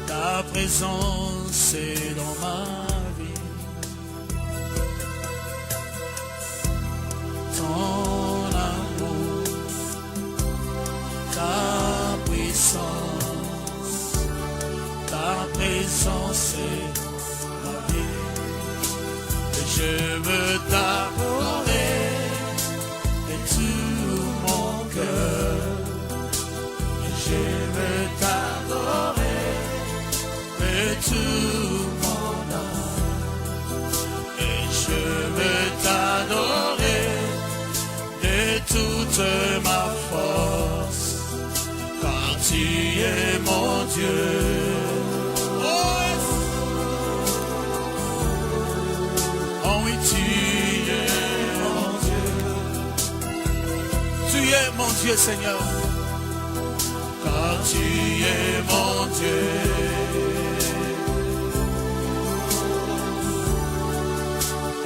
Ta présence est dans ma vie. Ton amour, ta puissance, ta présence est dans ma vie. Et je veux t'adorer de tout mon cœur. Je veux t'adorer de tout mon âme. Et je veux t'adorer de toute ma force, car tu es mon Dieu. Oh oui, tu es mon Dieu. Tu es mon Dieu, Seigneur. Car tu es mon Dieu.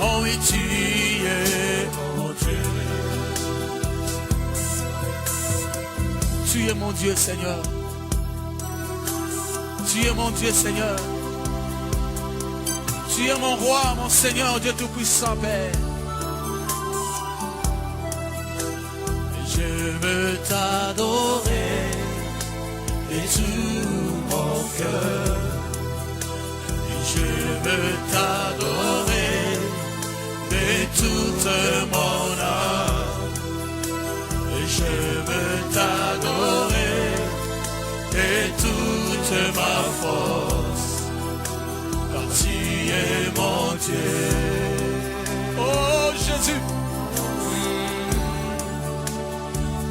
Oh oui, tu es mon Dieu. Tu es mon Dieu, Seigneur. Tu es mon Dieu, Seigneur. Tu es mon roi, mon Seigneur, Dieu Tout-Puissant, Père. Je veux t'adorer et tout mon cœur, et je veux t'adorer de toute mon âme, et je veux t'adorer de toute ma force, car tu es mon Dieu. Oh Jésus,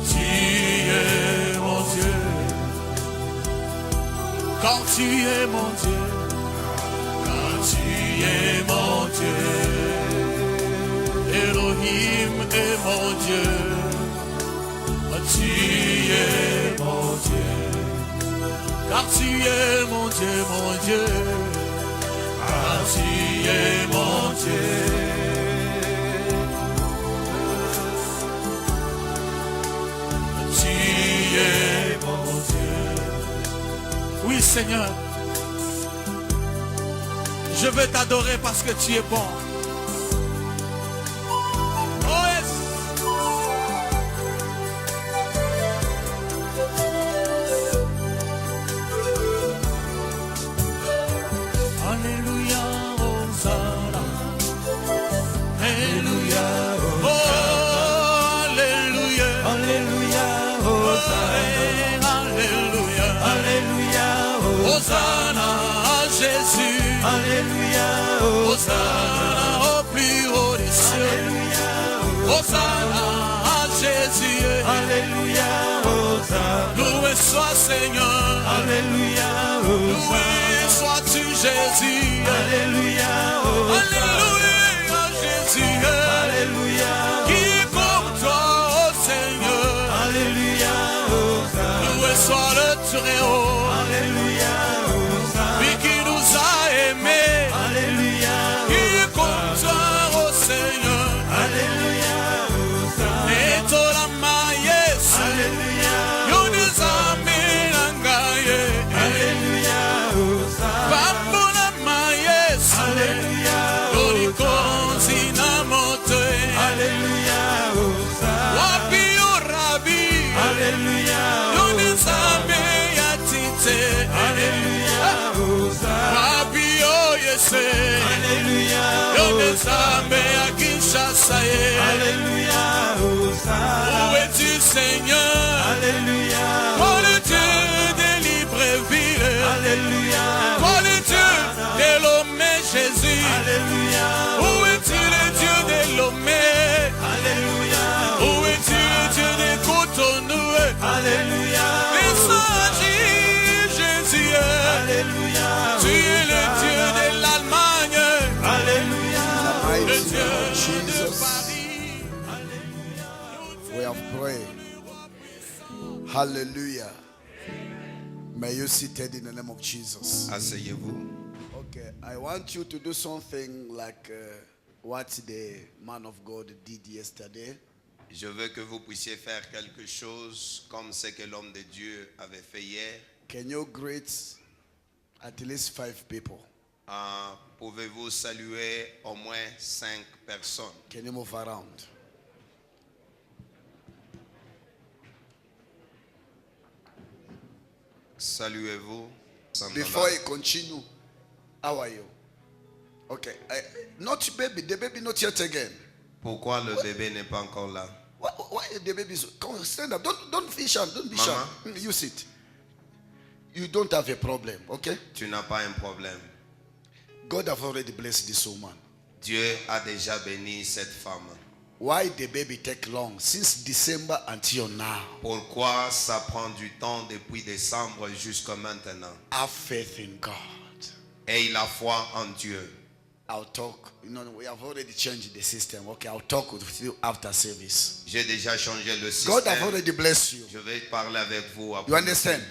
tu es mon Dieu. Quand tu es mon Dieu, quand tu es mon Dieu, Elohim est mon Dieu, tu es mon Dieu, car tu es mon Dieu, car tu es mon Dieu. Tu es mon Dieu. Oui, Seigneur, je veux t'adorer parce que tu es bon. Oh yes. Alléluia, Hosanna. Alléluia, Hosanna. Alléluia, Alléluia, Hosanna. Alléluia, Alléluia, Hosanna à Jésus. Alléluia, Hosanna au plus haut des cieux. Alléluia, Hosanna à Jésus. Alléluia, Hosanna. Loué sois Seigneur. Alléluia, Hosanna. Loué sois-tu Jésus. Alléluia, Hosanna. Alléluia, Jésus. Alléluia, qui comme toi, oh Seigneur. Alléluia, Hosanna. Loué soit le Très-Haut. Alléluia, Hosanna. Lui qui nous a aimés. Alléluia, qui comme toi, oh Seigneur. Alléluia, Hosanna. Et toi la maïs. Alléluia, Yonizame Nangaye. Alléluia, Hosanna. Bambo la maïs. Alléluia, Yonikonzi Namote. Alléluia, Hosanna. Wapi o Rabbi. Alléluia, Yonizame Yatite. Alléluia, Hosanna. Wapi o Yese. Alléluia, Yonizame Akinshasa. Alléluia, Hosanna. Où es-tu Seigneur? We have prayed. Hallelujah. May you seated in the name of Jesus. Asseyez-vous. Okay, I want you to do something like what the man of God did yesterday. Je veux que vous puissiez faire quelque chose comme ce que l'homme de Dieu avait fait hier. Can you greet at least 5 people? Pouvez-vous saluer au moins 5 personnes? Can you move around? Saluez-vous. Before I continue, how are you? Okay, not baby, the baby not yet again. Pourquoi le bébé n'est pas encore là? Why the baby is, come on, stand up, don't be shy, don't be shy. You sit. You don't have a problem, okay? Tu n'as pas un problème. God have already blessed this woman. Dieu a déjà béni cette femme. Why the baby take long? Since December until now. Pourquoi ça prend du temps depuis décembre jusqu'à maintenant? Have faith in God. Aie la foi en Dieu. I'll talk. You know, we have already changed the system. Okay, I'll talk with you after service. J'ai déjà changé le système. God have already blessed you. Je vais parler avec vous après. You understand?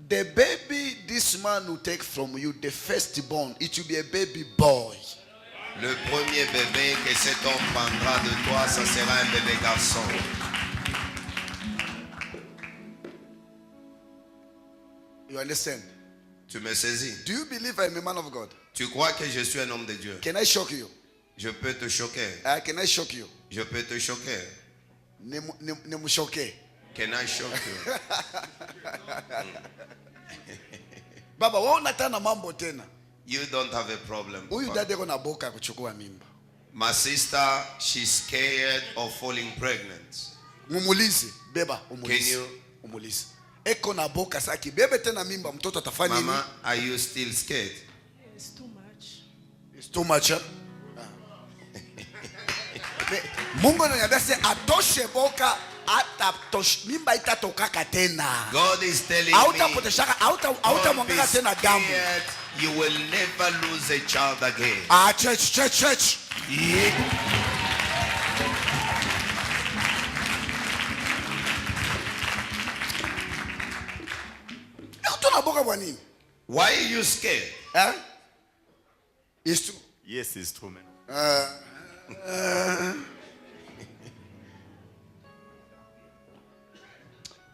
The baby this man will take from you, the firstborn, it will be a baby boy. Le premier bébé que cet homme prendra de toi, ça sera un bébé garçon. You understand? Tu me saisis? Do you believe I'm a man of God? Tu crois que je suis un homme de Dieu? Can I shock you? Je peux te choquer. Can I shock you? Je peux te choquer. Ne me choquer. Can I shock you? Baba, wewe unataka mambo tena. You don't have a problem. Huyu dada yako na boka kuchukua mimba. My sister, she's scared of falling pregnant. Mumulize, beba, umulize. Can you? Umulize. Eko na boka saki, bebe tena mimba, mtoto atafanya nini? Mama, are you still scared? It's too much. It's too much. Huh? Mungu ananiambia atoshe boka atatosh mimba itatokaka tena. God is telling me, hautapoteshaka hautamwangaka tena damu. You will never lose a child again. Church. Yeah. Why are you scared? Huh? It's true. Yes, it's true, man.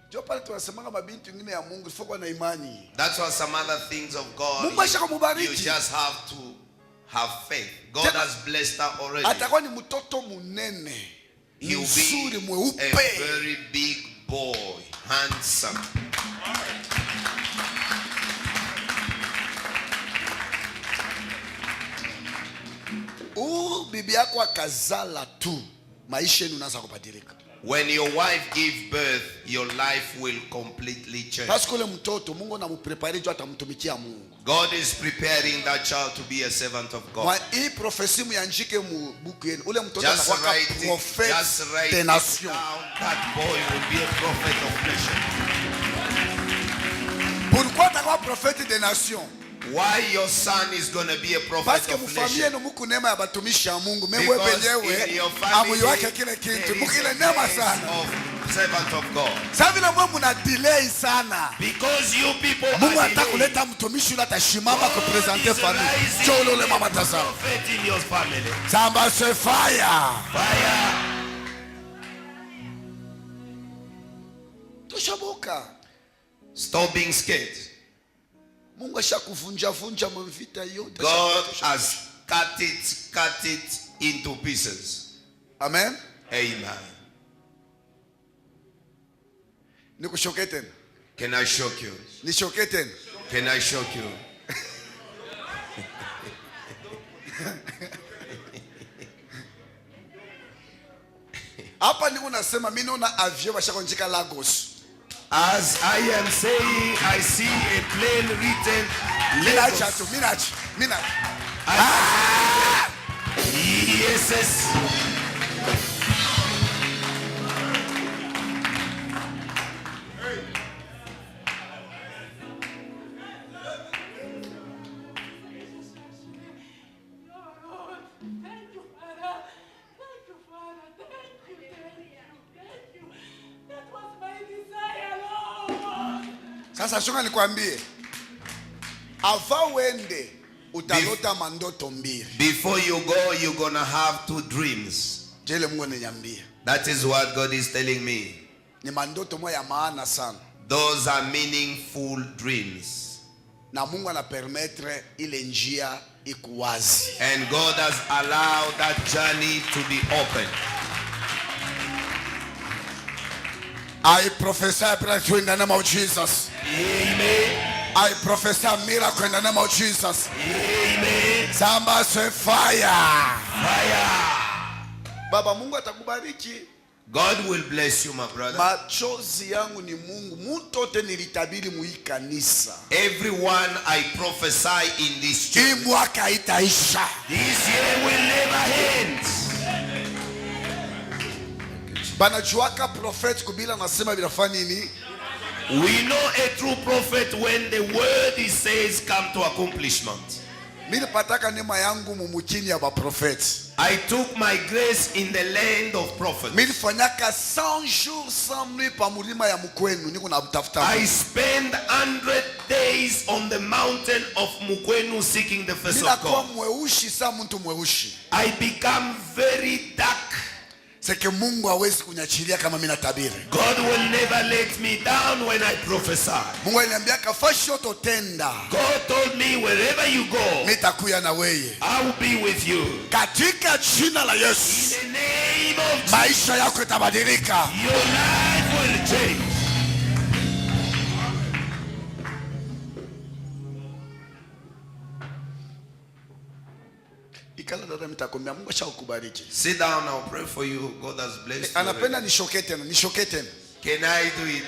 That's why some other things of God, you just have to have faith. God has blessed her already. He'll be a very big boy, handsome. Bibi yako akazala tu, maisha yenu inaanza kubadilika. When your wife gives birth, your life will completely change. Parce que le mtoto Mungu anamuprepare juu atamtumikia Mungu. God is preparing that child to be a servant of God. Hii prophecy muandike mu buku yenu. Ule mtoto Just atakuwa prophet de nation. That boy will be a prophet of nation. Pourquoi atakuwa prophète de nation? Why your son is going to be a prophet Parce que of mufamie nation? no muku neema ya batumishi ya Mungu. Mewe penyewe amuyo wake kile kitu. Mukile neema sana. Servant of God. Sasa vile mwe muna delay sana. Because you people Mungu are anataka kuleta mtumishi yule atashimama kupresenter family. Cholo le mama tasa. Prophet in your family. Samba se fire. Fire. Tushaboka. Stop being scared. Mungu ashakuvunja vunja mvita yote. God has cut it into pieces. Amen. Amen. Nikushoke tena. Can I shock you? Nishoke tena. Can I shock you? Hapa niko nasema mimi naona avion washakonjika Lagos. As I am saying, I see a plane written Lagos. Minachi. Yes. Sasa shonga nikwambie. Ava wende utalota mandoto mbili. Before you go, you're gonna have 2 dreams. Jele Mungu ananiambia. That is what God is telling me. Ni mandoto moja ya maana sana. Those are meaningful dreams. Na Mungu anapermettre ile njia ikuwazi. And God has allowed that journey to be open. I prophesy breakthrough in the name of Jesus. Amen. I prophesy miracle in the name of Jesus. Amen. Somebody say fire. Fire. Baba Mungu atakubariki. God will bless you, my brother. Machozi yangu ni Mungu. Mtu yote nilitabiri mu hii kanisa. Everyone I prophesy in this church. Hii mwaka itaisha. This year will never end. Banajuaka prophet kubila nasema binafanya nini? We know a true prophet when the word he says come to accomplishment. Mimi nipataka neema yangu mumuchini ya ba prophet. I took my grace in the land of prophets. Mimi nifanyaka 100 jours sans nuit pa mulima ya mkwenu niko na mtafuta. I spent 100 days on the mountain of Mukwenu seeking the face of Ninakuwa God. mweushi sa mtu mweushi. I become very dark. Seke Mungu hawezi kunyachilia kama mimi natabiri. God will never let me down when I prophesy. Mungu aliniambia kafashi utotenda. God told me wherever you go, Nitakuya na wewe. I will be with you. Katika jina la Yesu. In the name of Jesus, Maisha yako itabadilika. your life will change. Ikala dada mtakwambia Mungu ashakubariki. Sit down, I'll pray for you. God has blessed you. Anapenda nishoke tena. Can I do it?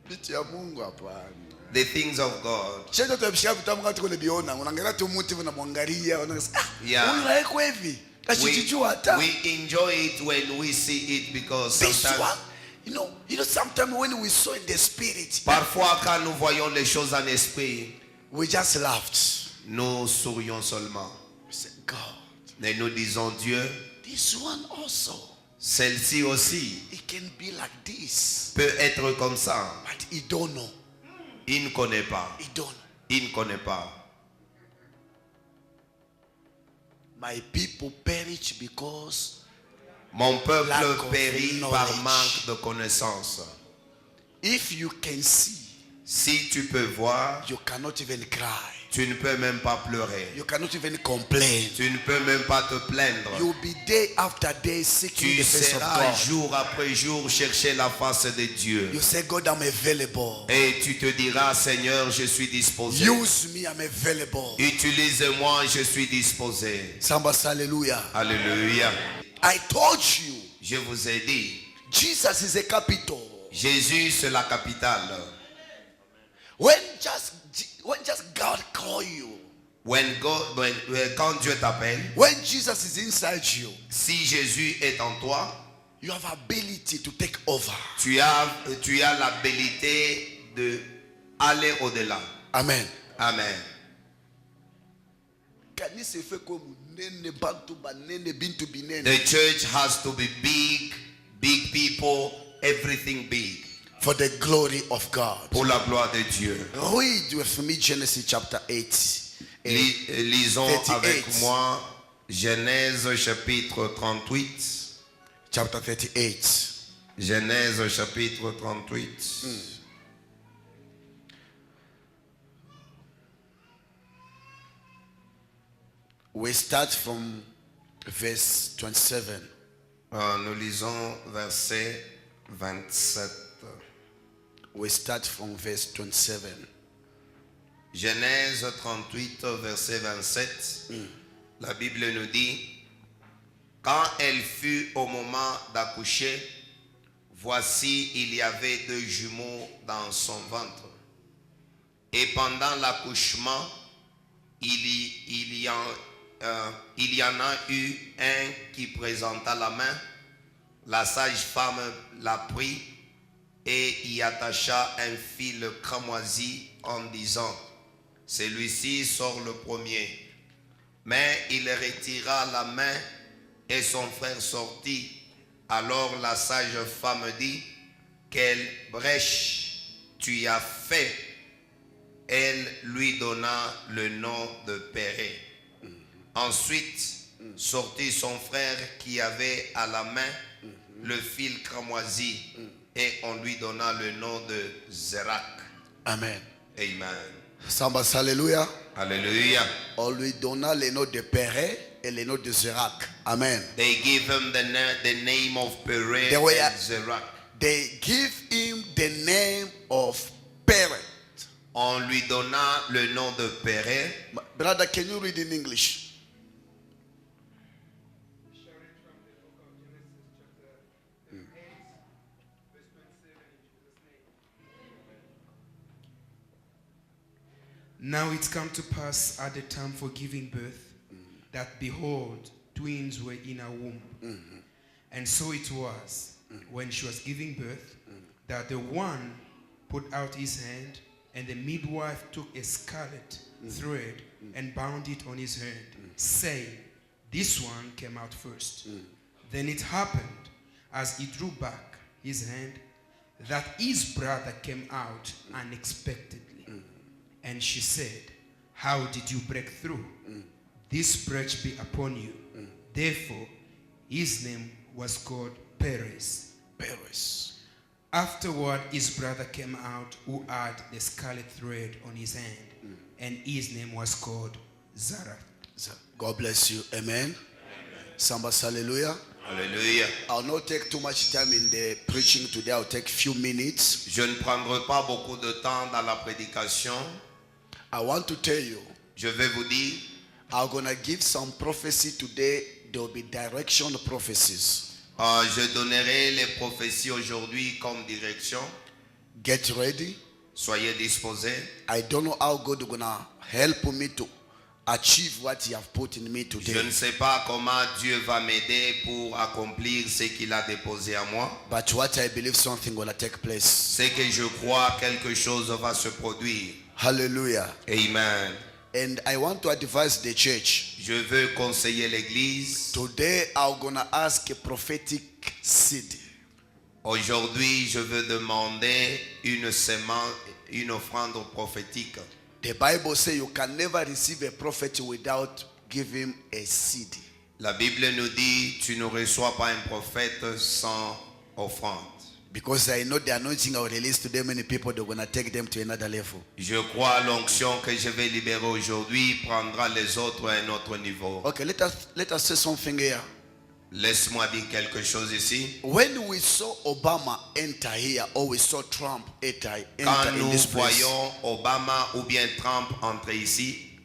Biti ya Mungu hapana. The things of God. Sheto tabishia vitamu kati kule biona. Unaangalia tu mtu unamwangalia, unasema Yeah. huyu haiko hivi. Kashijijua hata. We enjoy it when we see it because This sometimes, one, you know sometimes when we saw in the spirit, parfois quand nous voyons les choses en esprit, we just laughed. nous sourions seulement. We said, God, Mais nous disons Dieu, this one also, celle-ci aussi it can be like this. peut être comme ça. But he don't know. Il ne connaît pas. He don't know. Il ne connaît pas. My people perish because Mon peuple Lack of périt par knowledge. manque de connaissance. if you can see, Si tu peux voir, you cannot even cry. tu ne peux même pas pleurer. You cannot even complain. Tu ne peux même pas te plaindre. You'll be day after day seeking Tu the face of seras God. jour après jour chercher la face de Dieu. You say, God, I'm available. Et tu te diras, Seigneur, je suis disposé. Use me, I'm available. Utilise-moi, je suis disposé. Somebody say hallelujah. Alléluia. I told you, Je vous ai dit, Jesus is a capital. Jésus, c'est la capitale. When just God call you, Quand Dieu t'appelle, when Jesus is inside you, si Jésus est en toi, you have ability to take over. tu as l'habilité de aller au-delà. Amen. Amen. Kanisa ife kwa munene, bantu banene, bintu binene. The church has to be big, big people, everything big. For the glory of God. Pour la gloire de Dieu. Read with me Genesis chapter 8. Lisons 38. avec moi Genèse chapitre 38. Chapter 38. Genèse chapitre 38. We start from verse 27. Nous lisons verset 27. We start from verse 27. Genèse 38, verset 27. La Bible nous dit, quand elle fut au moment d'accoucher, voici, il y avait 2 jumeaux dans son ventre. Et pendant l'accouchement, il y en a eu un qui présenta la main. La sage-femme la prit et y attacha un fil cramoisi en disant, celui-ci sort le premier. Mais il retira la main et son frère sortit. Alors la sage femme dit, quelle brèche tu as fait. Elle lui donna le nom de Pérée. Ensuite sortit son frère qui avait à la main le fil cramoisi et on lui donna le nom de Zérak. Amen. Amen. Samba, alléluia. Alléluia. On lui donna le nom de Péré et le nom de Zérak. Amen. They give him the name of Pérée They were- and Zérak. They give him the name of Péré. On lui donna le nom de Pérée. Brother, can you read in English? Now it come to pass at the time for giving birth, that behold, twins were in her womb. And so it was, when she was giving birth, that the one put out his hand, and the midwife took a scarlet thread and bound it on his hand, saying, this one came out first. Then it happened, as he drew back his hand, that his brother came out unexpectedly. And she said, how did you break through? This breach be upon you. Therefore, his name was called Perez. Perez. Afterward, his brother came out who had the scarlet thread on his hand, and his name was called Zara. God bless you. Amen. Samba, hallelujah. Alléluia. I'll not take too much time in the preaching today. I'll take few minutes. Je ne prendrai pas beaucoup de temps dans la prédication. I want to tell you, Je vais vous dire, I'm going to give some prophecy today. There will be direction prophecies. je donnerai les prophéties aujourd'hui comme direction. Get ready. Soyez disposés. I don't know how God is going to help me to achieve what He have put in me Je today. ne sais pas comment Dieu va m'aider pour accomplir ce qu'il a déposé à moi. But what I believe something going to take place. C'est que je crois quelque chose va se produire. Hallelujah. Amen. And I want to advise the church. Je veux conseiller l'église. Today I'm going to ask a prophetic seed. Aujourd'hui, je veux demander une semence, une offrande prophétique. The Bible says you can never receive a prophet without giving a seed. La Bible nous dit, tu ne reçois pas un prophète sans offrande. Because I know the anointing I will release today, many people they're going to take them to another level. Je crois l'onction que je vais libérer aujourd'hui prendra les autres à un autre niveau. Okay, let us say something here. Laisse-moi dire quelque chose ici. When we saw Obama enter here, or we saw Trump enter Quand in nous this place, voyons Obama ou bien Trump entrer ici,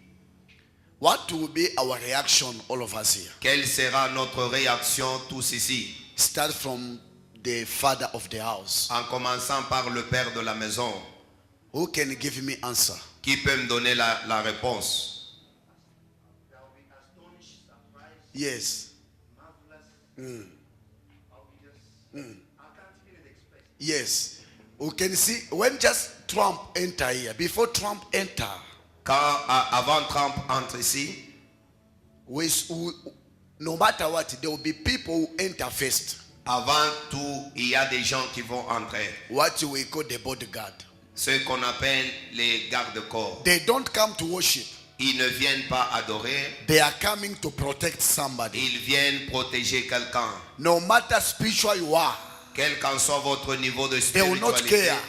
what will be our reaction, all of us here? quelle sera notre réaction tous ici? Start from the father of the house. En commençant par le père de la maison. Who can give me answer? Qui peut me donner la réponse? Yes. Yes. We can see when just Trump enter here. Before Trump enter, Avant Trump entre ici, no matter what, there will be people who enter first. avant tout, il y a des gens qui vont entrer. What we call the bodyguard. Ceux qu'on appelle les gardes-corps. They don't come to worship. Ils ne viennent pas adorer, They are coming to protect somebody. ils viennent protéger quelqu'un. No matter spiritual you are, Quel qu'en soit votre niveau de will not spiritualité, care.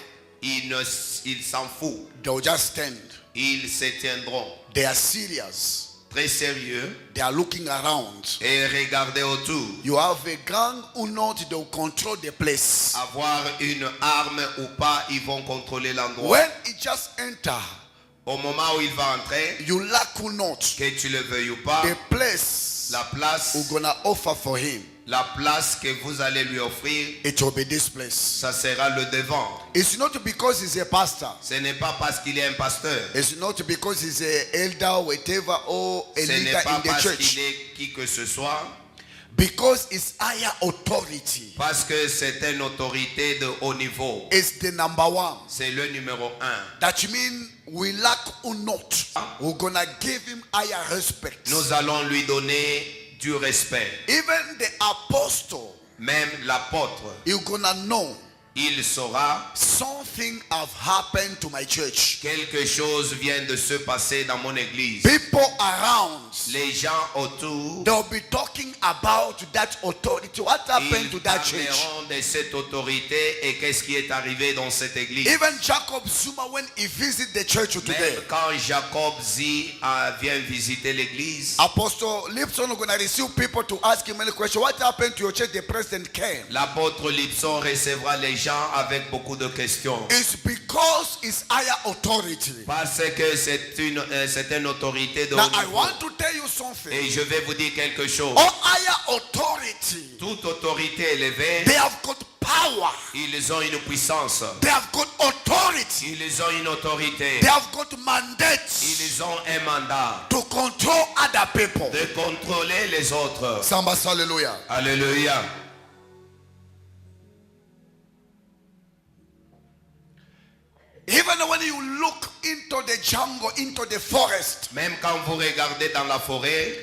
ils s'en foutent. they will just stand. Ils se tiendront They are serious. très sérieux They are looking around. et regardez autour. You have a gang or not, they will control the place. Avoir une arme ou pas, ils vont contrôler l'endroit. When it just enter, Au moment où il va entrer, you lack or not, que tu le veuilles ou pas, the place la place, we're gonna offer for him, la place que vous allez lui offrir, it will be this place. ça sera le devant. It's not because he's a pastor. Ce n'est pas parce qu'il est un pasteur. It's not because he's an elder, whatever, or a Ce n'est leader pas in the parce church. qu'il est qui que ce soit. Because it's higher authority. Parce que c'est une autorité de haut niveau. It's the number one. C'est le numéro 1. That means we lack or not. We're gonna give him higher respect. Nous allons lui donner du respect. Even the apostle, Même l'apôtre, you're gonna know il saura something have happened to my church. quelque chose vient de se passer dans mon église. People around, Les gens autour, they'll be talking about that authority. What happened ils to that church? parleront de cette autorité et qu'est-ce qui est arrivé dans cette église. Even Jacob Zuma, when he visited the church today, Même quand Jacob Zi vient visiter l'église, Apostle Lipson is going to receive people to ask him any question. What happened to your church? The president came. l'apôtre Lipson recevra les gens avec beaucoup de questions. It's because it's higher authority. Parce que c'est une autorité de Now haut I niveau. want to tell you something. Et je vais vous dire quelque chose. All higher authority, Toute autorité élevée, they have got power. ils ont une puissance. They have got authority. Ils ont une autorité. They have got mandates Ils ont un mandat to control other people. de contrôler les autres. Somebody say hallelujah. Alléluia. Even when you look into the jungle, into the forest, Même quand vous regardez dans la forêt,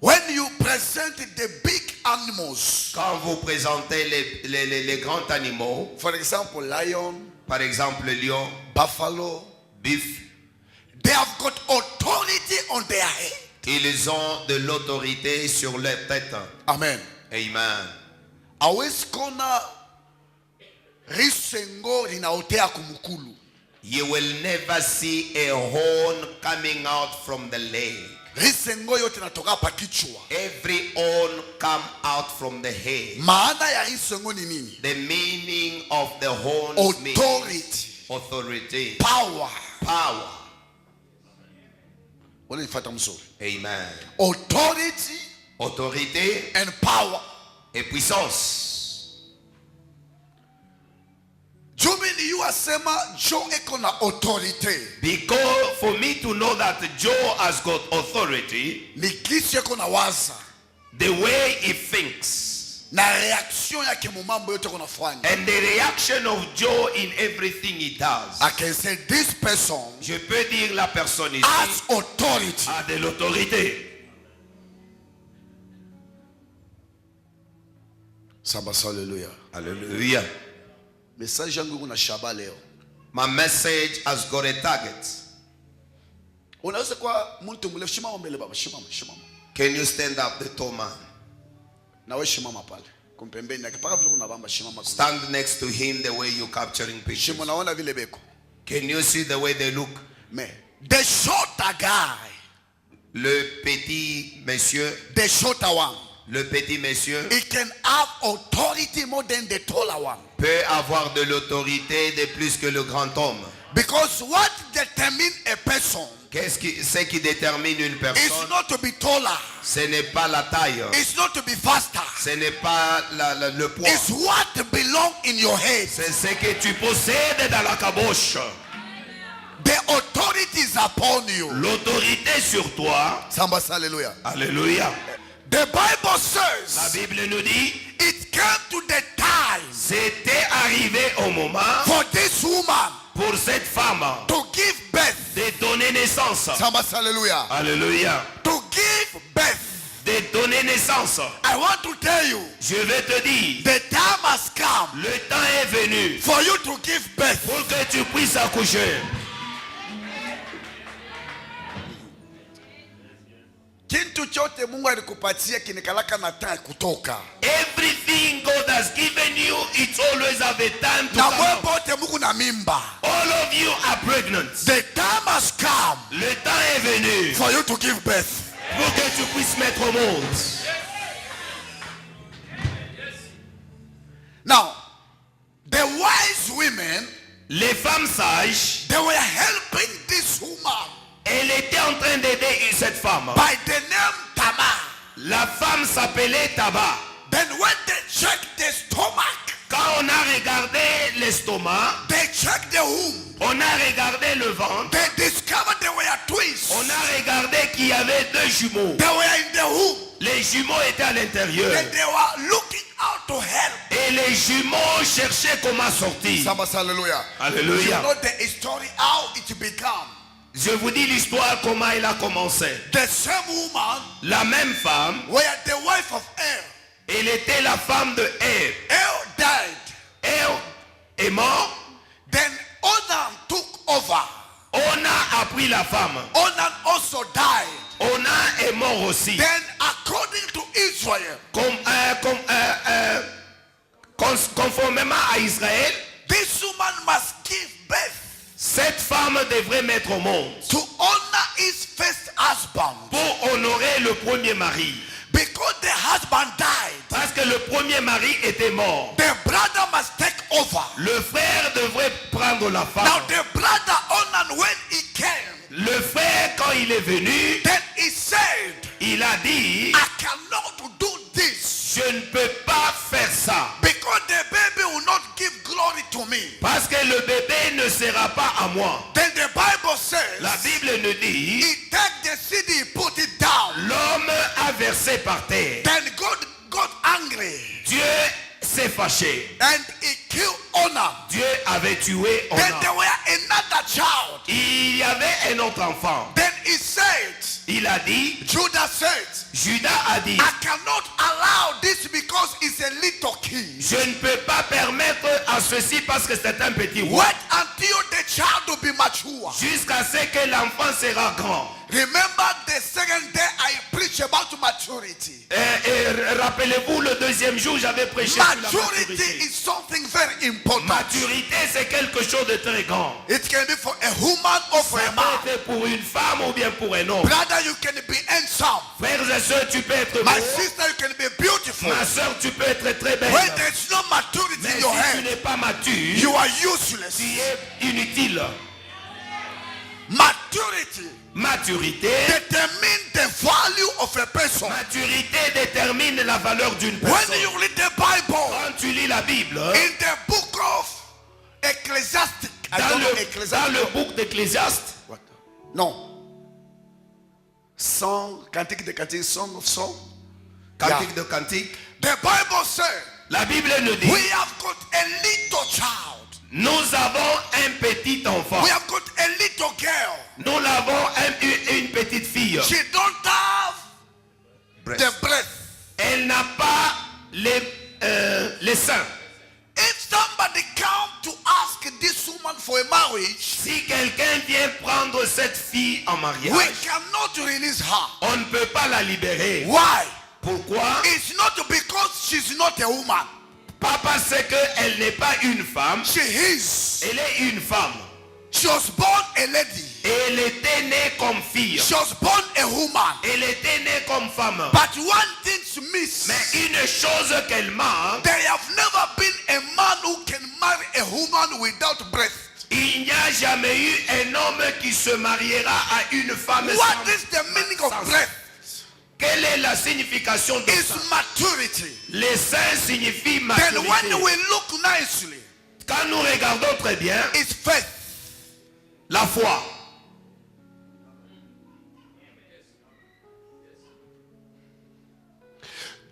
when you present the big animals, quand vous présentez les grands animaux, for example, lion, par exemple le lion, buffalo, bif, they have got authority on their head. ils ont de l'autorité sur leur tête. Amen. Amen. Awezi kona risengo linaotea kumukulu. You will never see a horn coming out from the leg. Risengo yote natoka pa kichwa. Every horn come out from the head. Maana ya risengo ni nini? The meaning of the horns means Authority, authority, power. power. Unanifuata mzuri? Amen. Authority Autorité and power. et puissance. Jumini you asema Joe eko na authority. Because for me to know that Joe has got authority, Ni kisi eko na waza. the way he thinks Na reaction yake mu mambo yote eko nafanya. and the reaction of Joe in everything he does. I can say this person Je peux dire la personne ici has authority. a de l'autorité. Samba hallelujah. Alléluia. Message yangu kuna shaba leo. My message has got a target. Unaweza kwa mtu mrefu, shimama mbele baba, shimama. Can you stand up, the tall man? Na wewe shimama pale. Kumpembeni yake paka vile kuna bamba shimama. Stand next to him the way you're capturing pictures. Shimo naona vile beko. Can you see the way they look? Me. The shorter guy, Le petit monsieur, the shorter one, le petit monsieur he can have authority more than the taller one. peut avoir de l'autorité de plus que le grand homme. Because what determines a person Ce qui détermine une is personne, not to be taller, ce n'est pas la taille, it's not to be faster, ce n'est pas le poids, it's what belongs in your head. c'est ce que tu possèdes dans la caboche. The authority is upon you. L'autorité sur toi, Samba hallelujah. alléluia. The Bible La says Bible nous dit, it came to the time c'était arrivé au moment for this woman pour cette femme to give birth. de donner naissance. Samba hallelujah. Alléluia. To give birth. De donner naissance. I want to tell you, Je vais te dire, the time has come le temps est venu for you to give birth. pour que tu puisses accoucher. Kitu chote Mungu alikupatia kinikalaka na time kutoka. Everything God has given you, it always have a time to Na come wewe out. wote Mungu na mimba. All of you are pregnant. The time has come Le temps est venu for you to give birth. pour que tu puisses mettre au monde. Now, the wise women, Les femmes sages, they were helping this woman elles étaient en train d'aider cette femme. by the name Tamar. La femme s'appelait Taba. Then when they checked the stomach, Quand on a regardé l'estomac, they checked the womb. on a regardé le ventre, They discovered they were twins. on a regardé qu'il y avait deux jumeaux. They were in the womb. Les jumeaux étaient à l'intérieur. and they were looking out to help. Et les jumeaux cherchaient comment sortir. Somebody say hallelujah. Alléluia. You know the story how it began. Je vous dis l'histoire, comment il a commencé. The same woman La même femme, were the wife of Er. elle était la femme de Er. Er died. Er est mort. Then Onan took over. Ona a pris la femme. Onan also died. Ona est mort aussi. Then according to Israel, Conformément à Israël, this woman must give birth cette femme devrait mettre au monde to honor his first husband. pour honorer le premier mari. Because the husband died, Parce que le premier mari était mort. the brother must take over. Le frère devrait prendre la Now femme. the brother Onan, when he came, Le frère, quand il est venu, then he said, il a dit, I cannot do this je ne peux pas faire ça. because the baby will not give glory to me. Parce que le bébé ne sera pas à moi. Then the Bible says, La Bible nous dit, he take the seed, he put it down. l'homme a versé par terre. Then God got angry Dieu s'est fâché. and he killed Onan. Dieu avait tué Then Onan. there were another child. Il y avait un autre enfant. Then he said, Il a dit, Judah said, Judas a dit, I cannot allow this because it's a little kid. je ne peux pas permettre à ceci parce que c'est un petit roi. Wait until the child will be mature. Jusqu'à ce que l'enfant sera grand. Remember the second day I preached about maturity. Et rappelez-vous, le deuxième jour, j'avais prêché sur la Maturity maturité. is something very important. Maturité, c'est quelque chose de très grand. It can be for a woman or for Ça a man. peut être pour une femme ou bien pour un homme. Brother, you can be handsome. Frères et sœurs, tu peux être My beau. sister, you can be beautiful. Ma soeur, tu peux être très belle. When there's no maturity Mais in si your tu head, n'es pas mature, you are useless. tu es inutile. Maturity Maturité. determines the value of a person. Maturité détermine la valeur d'une When personne. you read the Bible, Quand tu lis la Bible, in the book of Ecclesiastic, dans le book d'Ecclésiaste, What? No. Song, Cantique de Cantique, Song of Song. Cantique de Cantique, The Bible says, la Bible nous dit, we have got a little child. nous avons un petit enfant. We have got a little girl. Nous avons une petite fille. She don't have the breath. Elle n'a pas les seins. If somebody come to ask this woman for a marriage, Si quelqu'un vient prendre cette fille en we mariage, cannot release her. on ne peut pas la libérer. Why? Pourquoi? It's not because she's not a woman. Pas parce qu'elle n'est pas une femme. She is. Elle est une femme. She was born a lady. Et elle était née comme fille. She was born a woman. Elle était née comme femme. But one thing's miss. Mais une chose qu'elle manque, There have never been a man who can marry a woman without breath. il n'y a jamais eu un homme qui se mariera à une femme What sans, is the meaning of sans- breath? Quelle est la signification de It's ça? maturity. Les seins signifient Then when maturité. we look nicely, Quand nous regardons très bien, it's faith. la foi.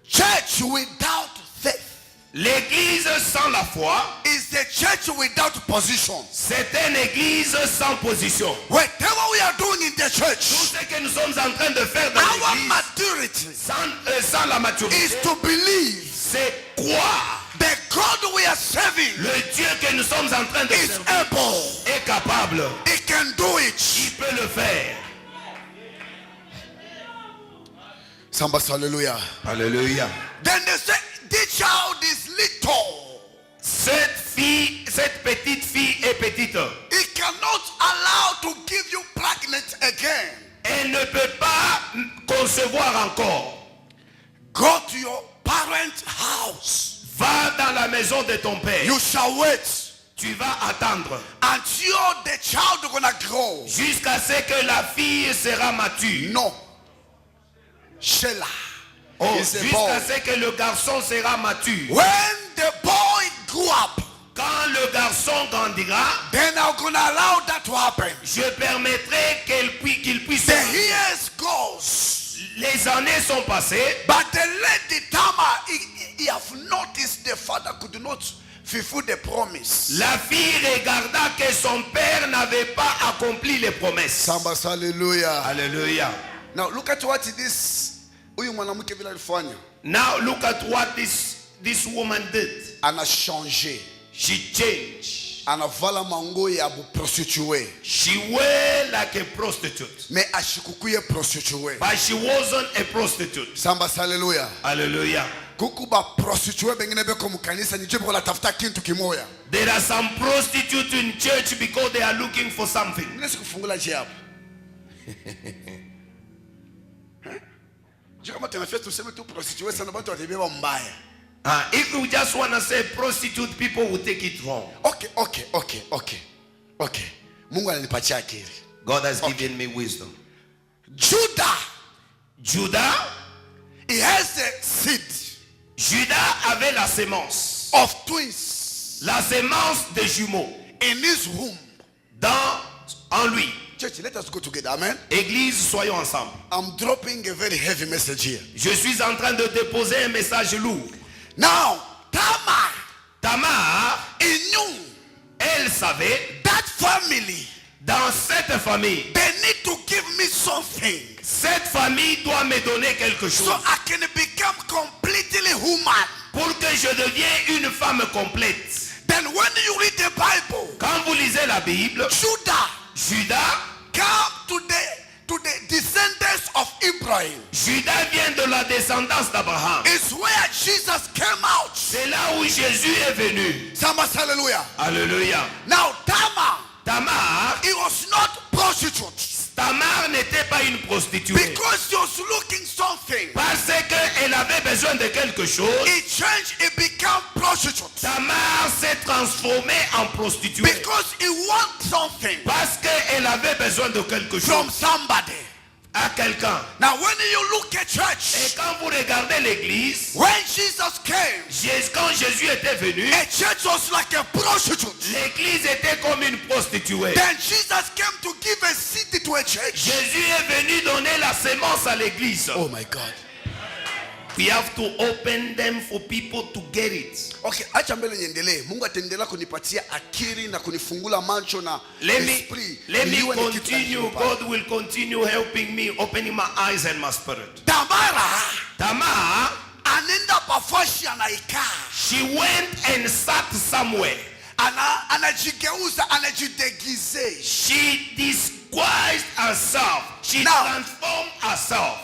Church without faith L'église sans la foi, is the church without position. c'est une église sans position. Whatever we are doing in the Tout church, ce que nous sommes en train de faire dans our l'église, maturity sans la maturité, is to believe c'est croire. the God we are serving Le Dieu que nous sommes en train de is servir able. est capable. He can do it. Il peut le faire. Somebody say hallelujah. Alléluia. Then they say, this child is little. Cette petite fille est petite. He cannot allow to give you pregnant again. Elle ne peut pas concevoir encore. Go to your parents' house. Va dans la maison de ton père. You shall wait Tu vas attendre until the child is gonna grow. jusqu'à ce que la fille sera mature. No. Sheila. Oh, It's a jusqu'à boy. ce que le garçon sera mature. When the boy grew up, Quand le garçon grandira, then I'm gonna allow that to happen. je permettrai qu'il puisse. The years goes. Les les années sont passées, but the lady Tamar, he have noticed the father could not fulfill the promise. la fille regarda que son père n'avait pas accompli les promesses. Somebody say hallelujah. Alléluia. Now look at what this huyu mwanamke vile alifanya. Now look at what this woman did. Ana changé. She changed. Anavala mango ya prostituée. She were like a prostitute, Mais ashikukuye prostituée. but she wasn't a prostitute. Somebody say hallelujah. Hallelujah. Kuku ba prostituée bengine beko mkanisa ni jibu la tafuta kintu kimoya. There are some prostitutes in church because they are looking for something. Nini sikufungula njia hapo? Je kama tunafia tuseme tu prostituée sana watu watebeba mbaya. If you just want to say prostitute, people will take it wrong. Okay. Mungu ananipatia akili. God has given me wisdom. Judah, Judas he has a seed avait la sémence. of twins La sémence des jumeaux in his womb. en lui. Church, let us go together. Amen. Église, soyons ensemble. I'm dropping a very heavy message here. Je suis en train de déposer un message lourd. Now, Tamar, Tamar, he knew elle savait, that family, dans cette famille, they need to give me something cette famille doit me donner quelque chose so I can become completely human. pour que je devienne une femme complète. Then when you read the Bible, Quand vous lisez la Bible, Judas come to the descendants of Ibrahim. Judas vient de la descendance d'Abraham. It's where Jesus came out. C'est là où Jésus est venu. Somebody say hallelujah. Alléluia. Now Tamar, he was not prostitute Tamar n'était pas une prostituée. because he was looking something. Parce qu'elle avait besoin de quelque chose, He changed, he became prostitute Tamar s'est transformée en prostituée. because he wants something Parce qu'elle avait besoin de quelque from chose somebody. à quelqu'un. Now when you look at Et church, quand vous regardez l'église, when Jesus came, quand Jésus était venu, a church was like a prostitute. l'église était comme une prostituée. Then Jesus came to give a seed to a church. Jésus est venu donner la sémence à l'église. Oh my God. We have to open them for people to get it. Okay, acha mbele niendelee. Mungu ataendelea kunipatia akili na kunifungula macho na Let esprit. me Niliwe ni kitu continue. kinachopata. God will continue helping me, opening my eyes and my spirit. Tamar anaenda pafashi anaikaa. She went and sat somewhere. Anajigeuza, anajidegize. She disguised herself. She Now- transformed herself.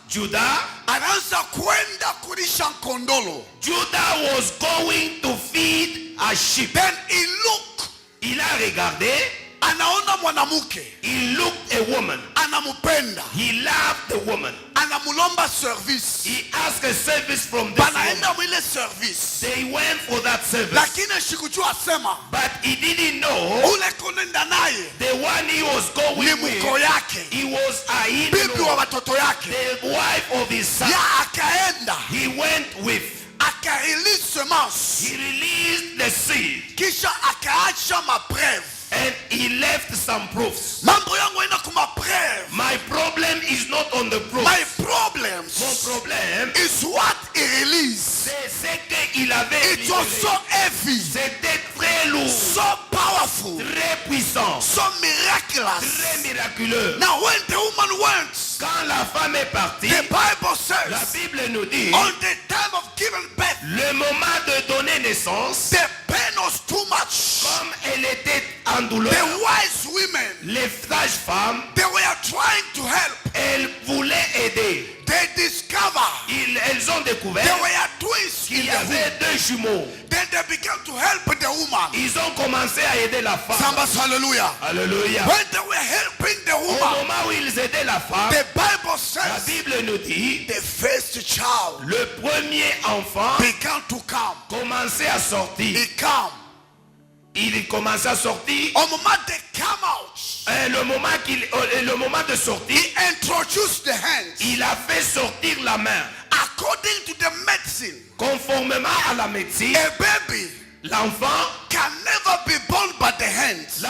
Judah anaanza kwenda kulisha kondolo. Judah was going to feed a sheep. Then he look, Il a regardé. anaona mwanamke, He looked a woman. anamupenda, He loved the woman. anamulomba service. He asked a service from this woman. Banaenda mwile service. They went for that service. Lakini shikujua sema But he didn't know ule konenda naye the one he was going ni with. mko yake, He was a bibi wa in-law, watoto yake. the wife of his son. Ya akaenda He went with. akarelease semence, He released the seed kisha akaacha mapreve. and he left some proofs. Mambo yangu ina kuma preve. My problem is not on the proof. My Mon problems problème, is what he released. c'est ce qu'il avait It was libéré. so heavy, C'était très lourd, so powerful, très puissant, so miraculous. très miraculeux. Now when the woman went, Quand la femme est partie, the Bible la says, Bible nous dit, on the time of giving birth, le moment de donner naissance, the pain was too much. comme elle était en douleur, The wise women, les sages-femmes, they were trying to help. elles voulaient aider. They discover Elles ont découvert there were twins qu'il in y the womb. avait deux jumeaux. Then they began to help the woman. Ils ont commencé à aider la femme. Somebody, hallelujah. Alléluia. When they were helping the Au woman, moment où ils aidaient la femme, the Bible la says Bible nous dit, the first child le premier enfant began to come. commençait à sortir. He came. Il commençait à sortir. On moment they come out, Le moment de sortir, he introduced the hands. il a fait sortir la main. According to the medicine, Conformément à la médecine, a baby l'enfant can never be born by the hands.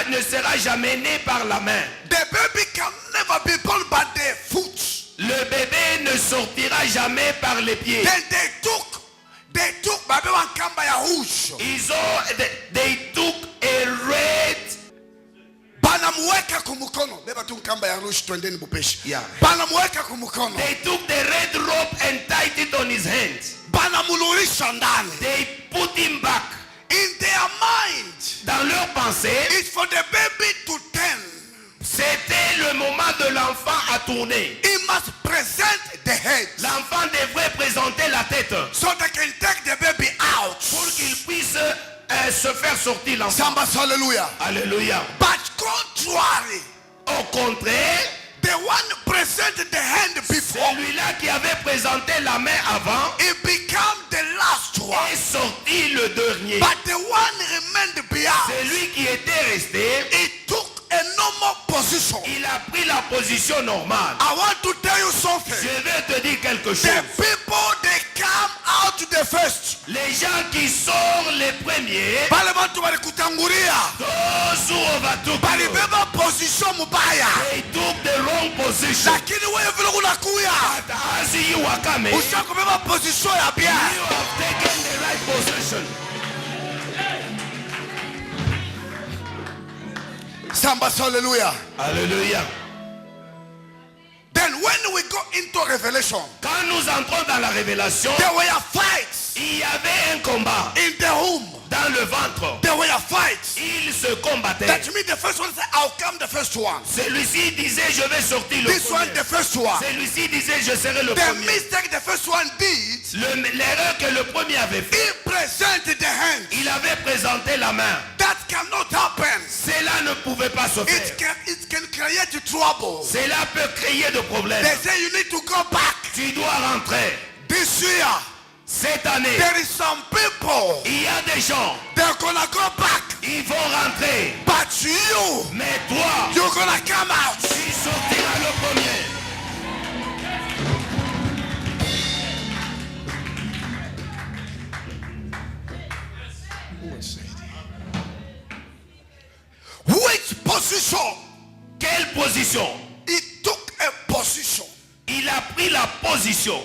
ne sera jamais né par la main. The baby can never be born by the bébé ne sortira jamais par les pieds. Then they took babe wa nkamba ya rouge. They took a red. Banamweka kumukono. Beba tu nkamba ya rouge twendeni bupeshi. Yeah. Banamweka kumukono. They took the red rope and tied it on his hands. Banamulurisha ndani. They put him back. In their mind, Dans leur pensée, it's for the baby to turn. c'était le moment de l'enfant à tourner. He must present the head L'enfant devrait présenter la tête so they can take the baby out. pour qu'il puisse se faire sortir l'enfant. Samba hallelujah. Alléluia. But contrary, Au contraire, the one presented the hand before, celui-là qui avait présenté la main avant it became the last one. est sorti le dernier. But the one remained behind. Celui qui était resté, It took a normal position. il a pris la position normale. I want to tell you something. Je vais te dire quelque The chose. people they come out the first. Les gens qui sortent les premiers, Bale bantu balikutangulia. those who overtook you, Balibeba position mubaya. they took the wrong position. Lakini wewe vile unakuya. But as you are coming, you Ushakubeba position ya bien. have taken the right position. Samba hallelujah. Alléluia. Then when we go into Revelation, Quand nous entrons dans la révélation, there were fights il y avait un combat in the womb. dans le ventre. There were fights. Ils se combattaient. That means the first one said, I'll come the first one. Celui-ci disait, je vais sortir le This one, premier. the first one. Celui-ci disait, je serai le The premier. mistake the first one did, L'erreur que le premier avait fait, he presented the hand. il avait présenté la main. That cannot happen. Cela ne pouvait pas se faire. It can create trouble. Cela peut créer de problèmes. They say you need to go back. Tu dois rentrer. This year, Cette année, there is some people, il y a des gens, they're gonna go back. ils vont rentrer. But you, Mais toi, you're gonna come out. tu sortiras le premier. Which position? Quelle position? He took a position. Il a pris la position.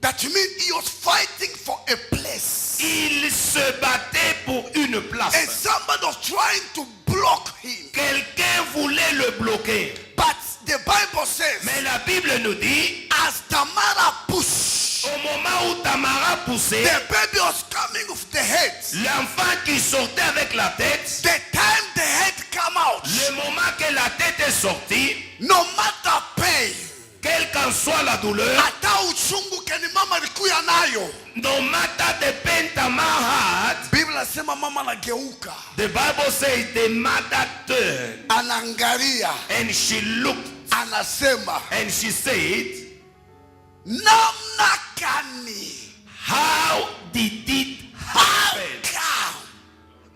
That means he was fighting for a place. Il se battait pour une And place. somebody was trying to block him. Quelqu'un voulait le bloquer. But the Bible says, Mais la Bible nous dit, as Tamara pushed, au moment où Tamara poussait, the baby was coming with the head. l'enfant qui sortait avec la tête, The time the head come out, le moment que la tête est sortie, no matter pain, quelle qu'en soit la douleur, hata uchungu keni mama alikuya nayo, no matter the pain Tamar had, Biblia nasema mama anageuka, the Bible says the mother turned anaangalia, and she looked anasema, and she said, namna gani? how did it How happen? come?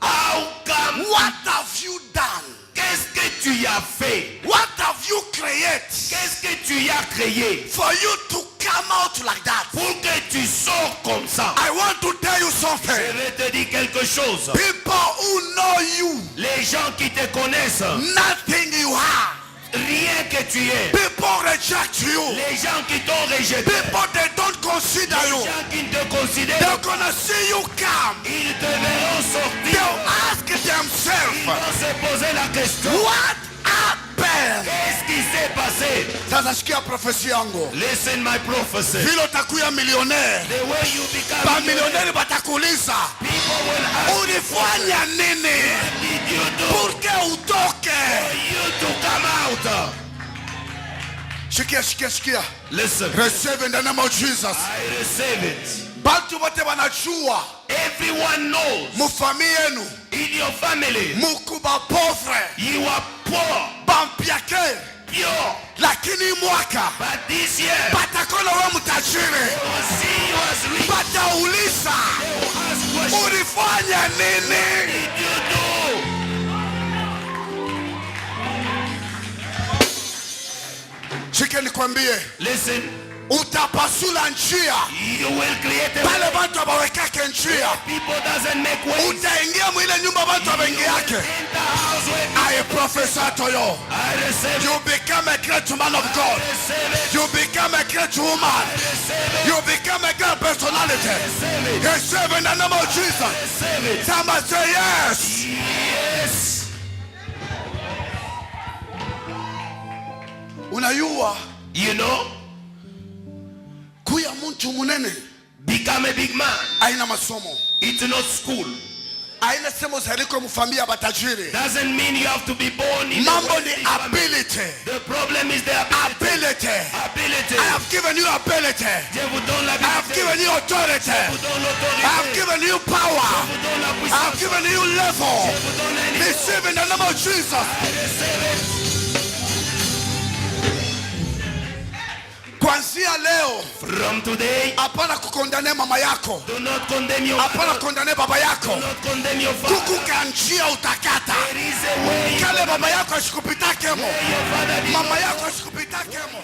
How come? What have you done? Qu'est-ce que tu as fait? What have you created Qu'est-ce que tu as créé for you to come out like that? pour que tu sors comme ça? I want to tell you Je something. vais te dire quelque chose. People who know you, Les gens qui te connaissent, nothing you have. rien que tu es. People reject you. Les gens qui t'ont rejeté, People they don't consider les you. gens qui ne te considèrent They're pas, gonna see you come. ils te verront sortir. They'll ask Ils themselves, vont se poser la question. what happened? Qu'est-ce qui s'est passé? Sasa sikia profesi yangu. Listen my prophecy. Vile utakuya millionaire, The way you become bamilioneri batakuuliza people will ask ulifanya nini what did you do purke utoke. for you to come out? Shikia. Listen. Receive in the name of Jesus. I receive it. Bantu bote wanajua Everyone knows mufami yenu in your family mukuba pauvre you are poor, bampiake, pure, lakini mwaka but this year batakona we mtajiri, they will see you as rich. batauliza They will ask questions. ulifanya nini? What did you do? Shike nikwambie, Listen, Utapasula njia. You will create a Pale way. watu hawawekake njia. People doesn't make ways. Utaingia mwile nyumba watu hawaingiake. In the house where I prophesy to you. I receive You become a great man of God. You become a great woman. You become a great personality. Receive in the name of Jesus. Somebody say yes. Yes. Unayua You know, kuya mtu munene become a big man. aina masomo. It's not school. Aina semo zaliko mfamia batajiri. Doesn't mean you have to be born in Mambo a ni wealthy family. ability. The problem is the ability. Ability. Ability. I have given you ability. Je vous donne I have l'habilité. given you authority. Je vous donne I have l'autorité. given you power. Je vous donne la I have puissance. given you level. Je vous donne un niveau. Receive in the name of Jesus. Receive it. Kuanzia leo From today, hapana kukondane mama yako. do not condemn your Hapana father. kondane baba yako. Do not condemn your father. Kukuka njia utakata. There is a way. Kale baba yako ashikupitakemo. Your father did Mama not yako ashikupitakemo.